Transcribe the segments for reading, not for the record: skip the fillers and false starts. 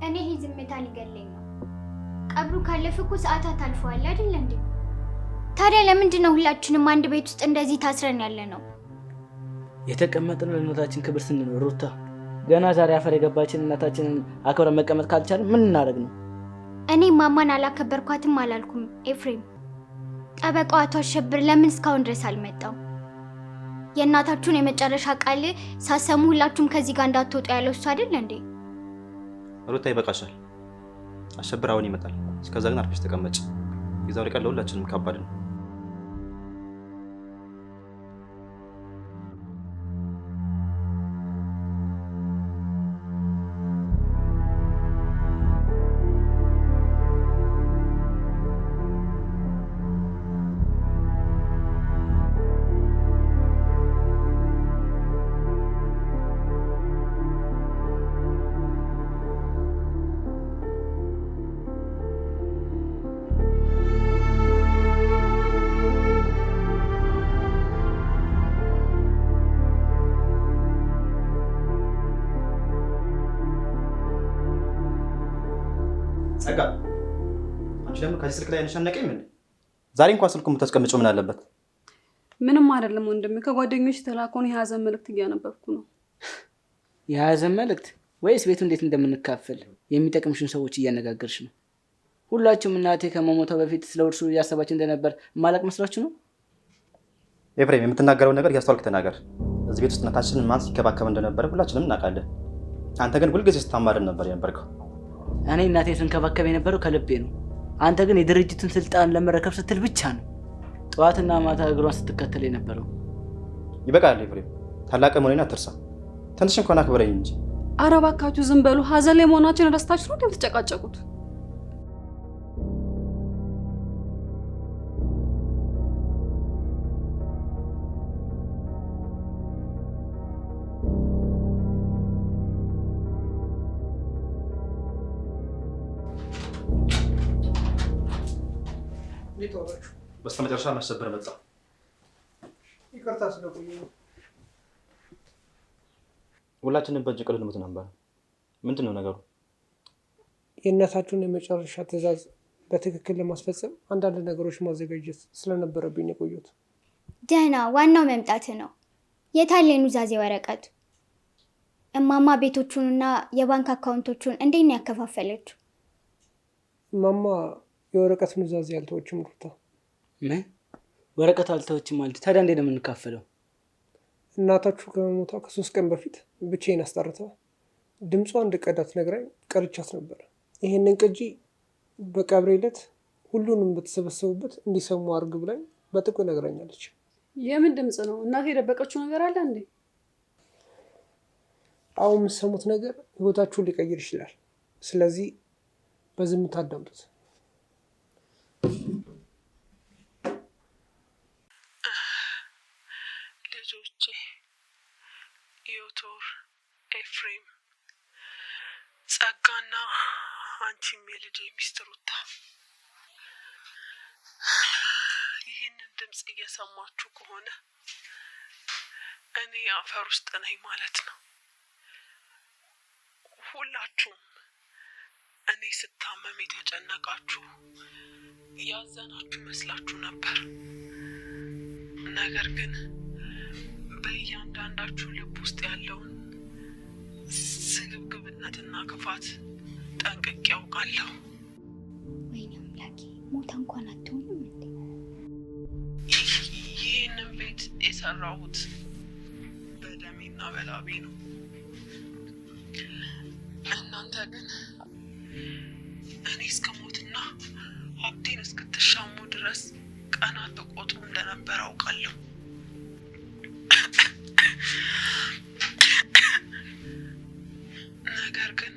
እኔ ይሄ ዝምታ ሊገለኝ ነው። ቀብሩ ካለፈ እኮ ሰዓታት አልፈዋል አይደል እንዴ? ታዲያ ለምንድን ነው ሁላችንም አንድ ቤት ውስጥ እንደዚህ ታስረን ያለ ነው? የተቀመጥነው ለእናታችን ክብር ስንል ሩታ፣ ገና ዛሬ አፈር የገባችን እናታችንን አክብረን መቀመጥ ካልቻልን ምን እናደርግ ነው? እኔ ማማን አላከበርኳትም አላልኩም ኤፍሬም። ጠበቃው አቶ አሸብር ለምን እስካሁን ድረስ አልመጣም? የእናታችሁን የመጨረሻ ቃል ሳሰሙ ሁላችሁም ከዚህ ጋር እንዳትወጡ ያለው እሱ አይደል እንዴ? ሩታ ይበቃሻል። አሸብር አሁን ይመጣል። እስከዛ ግን አርፈሽ ተቀመጭ። የዛሬ ቀን ለሁላችንም ከባድ ነው። ጸጋ፣ አንቺ ደግሞ ከዚህ ስልክ ላይ አንሻነቀኝ ምን? ዛሬ እንኳን ስልኩን የምታስቀምጪው ምን አለበት? ምንም አይደለም ወንድሜ፣ ከጓደኞች የተላከውን የሀዘን መልእክት እያነበብኩ ነው። የሀዘን መልእክት ወይስ ቤቱ እንዴት እንደምንካፈል የሚጠቅምሽን ሰዎች እያነጋገርሽ ነው? ሁላችሁም እናቴ ከመሞቷ በፊት ስለ እርሱ እያሰባችሁ እንደነበር ማለቅ መስላችሁ ነው? ኤፍሬም፣ የምትናገረውን ነገር እያስተዋልክ ተናገር። እዚህ ቤት ውስጥ እናታችንን ማን ሲከባከብ እንደነበረ ሁላችንም እናውቃለን። አንተ ግን ሁልጊዜ ስታማርን ነበር የነበርከው። እኔ እናቴ ስንከባከብ የነበረው ከልቤ ነው። አንተ ግን የድርጅቱን ስልጣን ለመረከብ ስትል ብቻ ነው ጠዋትና ማታ እግሯን ስትከተል የነበረው። ይበቃል ኤፍሬም፣ ታላቅ መሆኔን አትርሳ። ትንሽ እንኳን አክብረኝ እንጂ። ኧረ እባካችሁ ዝም በሉ። ሀዘን ላይ መሆናችን ረስታችሁ ነው የምትጨቃጨቁት? በስተመጨረሻ ማሰበር መጣ። ይቅርታ ስለቆየሁ። ሁላችንም በእጅ ቀልድ ነበር። ምንድን ነው ነገሩ? የእናታችሁን የመጨረሻ ትዕዛዝ በትክክል ለማስፈጸም አንዳንድ ነገሮች ማዘጋጀት ስለነበረብኝ የቆየሁት። ደህና፣ ዋናው መምጣት ነው። የታለ የኑዛዜ ወረቀቱ? እማማ ቤቶቹንና የባንክ አካውንቶቹን እንዴት ነው ያከፋፈለችው? እማማ የወረቀት ኑዛዜ አልተወችም ሩታ። ምን ወረቀት አልተወችም ማለት? ታዲያ እንዴት ነው የምንካፈለው? እናታችሁ ከመሞቷ ከ3 ቀን በፊት ብቻዬን አስጠርታ ድምጿ እንድቀዳት ነግራኝ ቀርቻት ነበር። ይሄንን ቅጂ በቀብሬ ዕለት ሁሉንም በተሰበሰቡበት እንዲሰሙ አድርግ ብላኝ በጥቁ ነግራኛለች። የምን ድምጽ ነው? እናቴ የደበቀችው ነገር አለ እንዴ? አሁን የምትሰሙት ነገር ህይወታችሁን ሊቀይር ይችላል። ስለዚህ በዝምታ አዳምጡት። ልጆቼ ዮቶር፣ ኤፍሬም፣ ጸጋና አንቺም የልጄ ሚስት ሩታ፣ ይህንን ድምፅ እየሰማችሁ ከሆነ እኔ አፈር ውስጥ ነኝ ማለት ነው። ሁላችሁም እኔ ስታመም የተጨነቃችሁ ያዘናችሁ መስላችሁ ነበር። ነገር ግን በእያንዳንዳችሁ ልብ ውስጥ ያለውን ስግብግብነትና ክፋት ጠንቅቄ ያውቃለሁ። ወይኔ አምላኬ፣ ሞታ እንኳን አትሆንም እንዴ? ይህንን ቤት የሰራሁት በደሜና በላቤ ነው። እናንተ ግን እኔ እስከሞትና ሀብቴን እስክትሻሙ ድረስ ቀናት ተቆጥሮ እንደነበር አውቃለሁ። ነገር ግን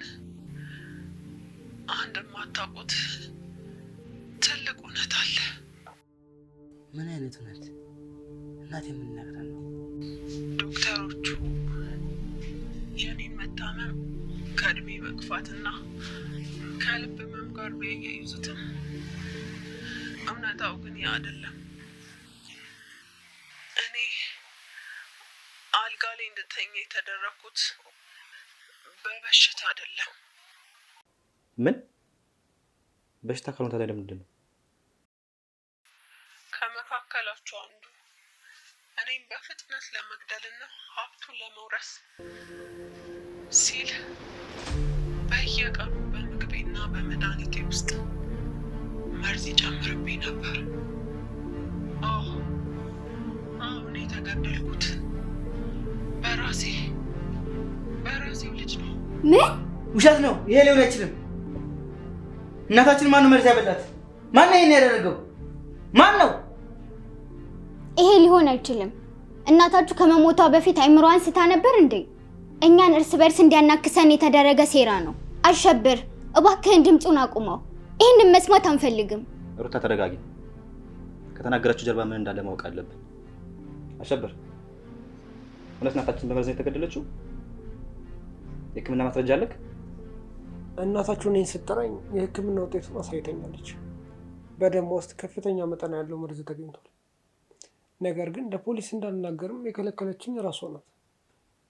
አንድ የማታውቁት ትልቅ እውነት አለ። ምን አይነት እውነት? እናቴ የምንነግረን ነው? ዶክተሮቹ የኔን መታመም ከእድሜ መግፋትና ከልብ ህመም ጋር ቢያያይዙትም እውነታው ግን ያ አይደለም። እኔ አልጋ ላይ እንድተኛ የተደረኩት በበሽታ አይደለም። ምን በሽታ ካልሆነ ታዲያ ለምንድን ነው? ከመካከላቸው አንዱ እኔም በፍጥነት ለመግደልና ሀብቱን ለመውረስ ሲል በየቀኑ በምግቤና በመድኃኒቴ ውስጥ መርዝ ይጨምርብኝ ነበር። አሁን የተገደልኩት በራሴው ልጅ ነው። ምን? ውሸት ነው ይሄ ሊሆን አይችልም። እናታችን ማን ነው መርዝ ያበላት? ማን ነው ይሄን ያደረገው? ማን ነው? ይሄ ሊሆን አይችልም። እናታችሁ ከመሞቷ በፊት አይምሮዋን ስታ ነበር እንዴ? እኛን እርስ በርስ እንዲያናክሰን የተደረገ ሴራ ነው። አሸብር እባክህን ድምፁን አቁመው። ይህንን መስማት አንፈልግም። ሩታ ተረጋጊ። ከተናገረችው ጀርባ ምን እንዳለ ማወቅ አለብን። አሸብር እውነት እናታችን በመርዝ የተገደለችው? የሕክምና ማስረጃ አለክ? እናታችሁ እኔን ስትጠራኝ የሕክምና ውጤቱን አሳይተኛለች። በደሟ ውስጥ ከፍተኛ መጠን ያለው መርዝ ተገኝቷል። ነገር ግን ለፖሊስ እንዳልናገርም የከለከለችኝ ራሷ ናት።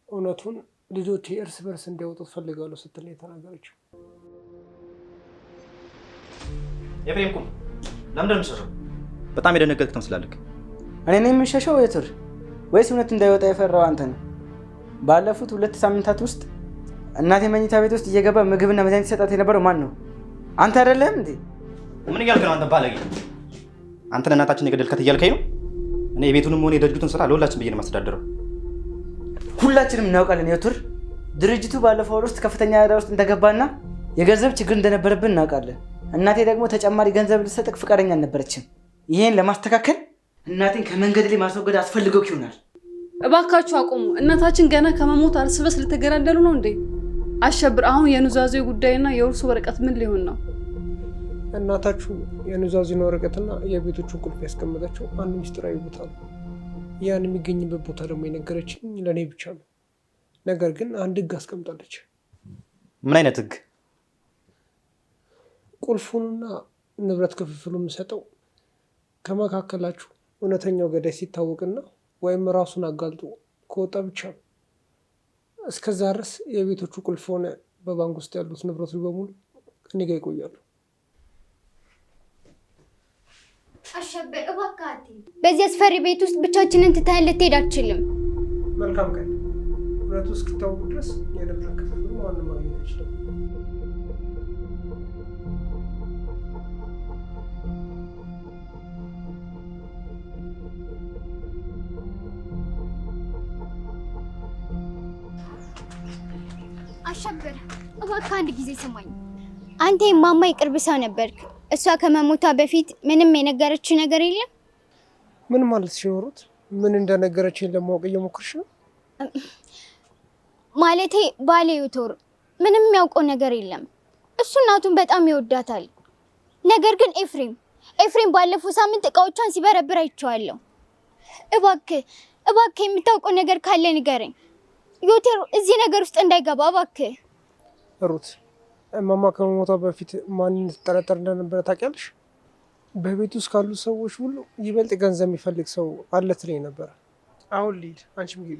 እውነቱን ልጆቼ እርስ በርስ እንዲያወጡት ፈልጋለሁ ስትል የተናገረችው። ኤፍሬም ቁም። ለምንድን ነው የምትሸሸው? በጣም የደነገጥክ ትመስላለህ። እኔ ነኝ የምሸሸው የቱር? ወይስ እውነት እንዳይወጣ የፈራው አንተ ነህ? ባለፉት 2 ሳምንታት ውስጥ እናቴ መኝታ ቤት ውስጥ እየገባ ምግብና መድኃኒት ሰጣት የነበረው ማን ነው? አንተ አይደለም እንዴ? ምን እያልክ ነው አንተ ባለጌ? አንተን እናታችን የገደልካት እያልከኝ ነው? እኔ የቤቱንም ሆነ የድርጅቱን ስራ ለሁላችን ብዬ ነው የማስተዳድረው። ሁላችንም እናውቃለን የቱር። ድርጅቱ ባለፈው ወር ውስጥ ከፍተኛ ዕዳ ውስጥ እንደገባና የገንዘብ ችግር እንደነበረብን እናውቃለን። እናቴ ደግሞ ተጨማሪ ገንዘብ ልትሰጥክ ፈቃደኛ አልነበረችም። ይሄን ለማስተካከል እናቴን ከመንገድ ላይ ማስወገድ አስፈልገው ይሆናል። እባካችሁ አቁሙ። እናታችን ገና ከመሞት እርስ በርስ ልትገዳደሉ ነው እንዴ? አሸብር አሁን የኑዛዜ ጉዳይና የውርሱ ወረቀት ምን ሊሆን ነው? እናታችሁ የኑዛዜን ወረቀትና የቤቶቹን ቁልፍ ያስቀመጠችው አንድ ሚስጥራዊ ቦታ ነው። ያን የሚገኝበት ቦታ ደግሞ የነገረችኝ ለእኔ ብቻ ነው። ነገር ግን አንድ ህግ አስቀምጣለች። ምን አይነት ህግ? ቁልፉንና ንብረት ክፍፍሉ የምሰጠው ከመካከላችሁ እውነተኛው ገዳይ ሲታወቅና ወይም ራሱን አጋልጦ ከወጣ ብቻ ነው። እስከዛ ድረስ የቤቶቹ ቁልፍ ሆነ በባንክ ውስጥ ያሉት ንብረቶች በሙሉ እኔ ጋር ይቆያሉ። አሸብር እባክህ በዚህ አስፈሪ ቤት ውስጥ ብቻችንን ትተን ልትሄድ አትችልም። መልካም ቀን። እውነቱ እስኪታወቁ ድረስ የንብረት ክፍፍሉ ማንም ማግኘት አይችልም። አሸብር እባክህ አንድ ጊዜ ስማኝ። አንተ የማማ የቅርብ ሰው ነበርክ። እሷ ከመሞቷ በፊት ምንም የነገረች ነገር የለም? ምን ማለት ሲኖሩት ምን እንደነገረችኝ ለማወቅ እየሞከርሽ ነው? ማለቴ ባሌ ዮቶር ምንም የሚያውቀው ነገር የለም። እሱ እናቱን በጣም ይወዳታል። ነገር ግን ኤፍሬም ባለፈው ሳምንት እቃዎቿን ሲበረብር አይቼዋለሁ። እባክህ የምታውቀው ነገር ካለ ንገረኝ። ዮቶር እዚህ ነገር ውስጥ እንዳይገባ እባክህ። ሩት እማማ ከመሞቷ በፊት ማንን ትጠረጠር እንደነበረ ታውቂያለሽ? በቤት ውስጥ ካሉ ሰዎች ሁሉ ይበልጥ ገንዘብ የሚፈልግ ሰው አለ ትለኝ ነበረ። አሁን ልሂድ፣ አንቺም ግቢ።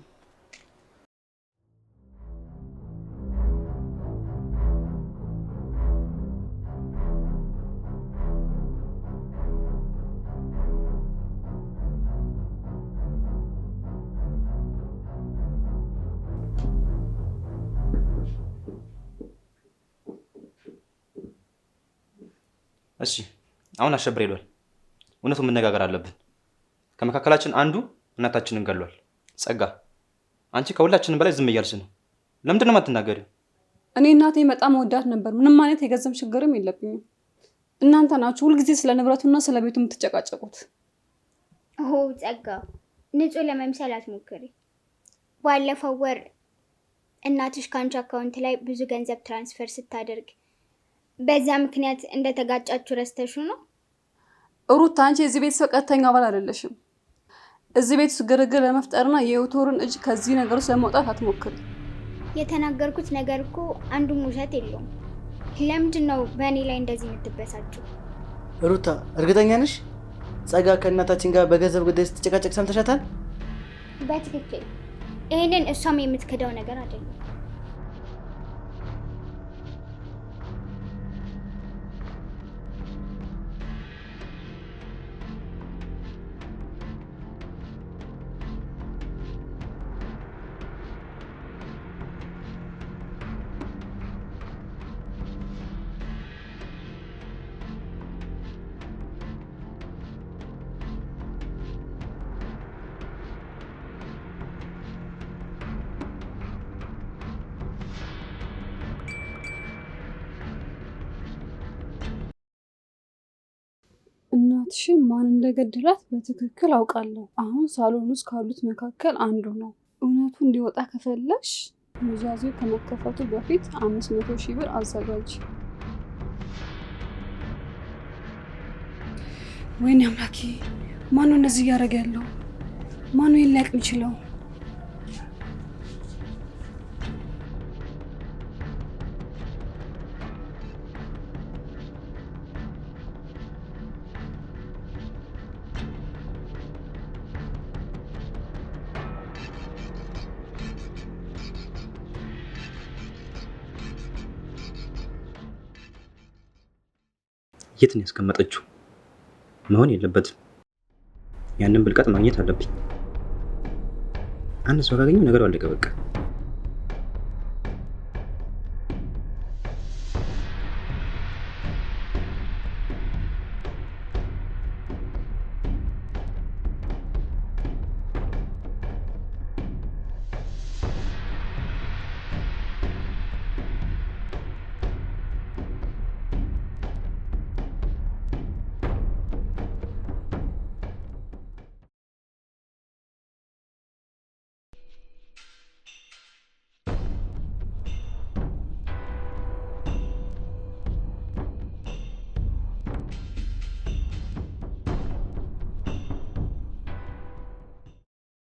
እሺ አሁን አሸብር ሄዷል። እውነቱን መነጋገር አለብን። ከመካከላችን አንዱ እናታችንን ገሏል። ጸጋ፣ አንቺ ከሁላችንም በላይ ዝም እያልሽ ነው። ለምንድን ነው የማትናገሪው? እኔ እናቴን በጣም ወዳት ነበር። ምንም አይነት የገንዘብ ችግርም የለብኝም። እናንተ ናችሁ ሁልጊዜ ስለ ንብረቱና ስለ ቤቱ የምትጨቃጨቁት። ጸጋ፣ ንጹህ ለመምሰል አትሞክሪ። ባለፈው ወር እናትሽ ከአንቺ አካውንት ላይ ብዙ ገንዘብ ትራንስፈር ስታደርግ በዛ ምክንያት እንደተጋጫችሁ ረስተሹ ነው? ሩት፣ አንቺ የዚህ ቤተሰብ ቀጥተኛ አባል አይደለሽም። እዚህ ቤት ውስጥ ግርግር ለመፍጠርና የዮቶርን እጅ ከዚህ ነገር ውስጥ ለማውጣት አትሞክሪ። የተናገርኩት ነገር እኮ አንዱም ውሸት የለውም። ለምንድን ነው በእኔ ላይ እንደዚህ የምትበሳችሁ? ሩታ፣ እርግጠኛ ነሽ ጸጋ ከእናታችን ጋር በገንዘብ ጉዳይ ስትጨቃጨቅ ሰምተሻታል? በትክክል። ይህንን እሷም የምትክደው ነገር አይደለም። እናትሽን ማን እንደገደላት በትክክል አውቃለሁ። አሁን ሳሎን ውስጥ ካሉት መካከል አንዱ ነው። እውነቱ እንዲወጣ ከፈለግሽ ኑዛዜው ከመከፈቱ በፊት 500,000 ብር አዘጋጅ። ወይኔ አምላኬ! ማነው እንደዚህ እያደረገ ያለው? ማነው ይሄን ሊያውቅ የሚችለው? የት ነው ያስቀመጠችው? መሆን የለበትም። ያንን ብልቀት ማግኘት አለብኝ። አንድ ሰው ካገኘው ነገሩ አለቀ በቃ።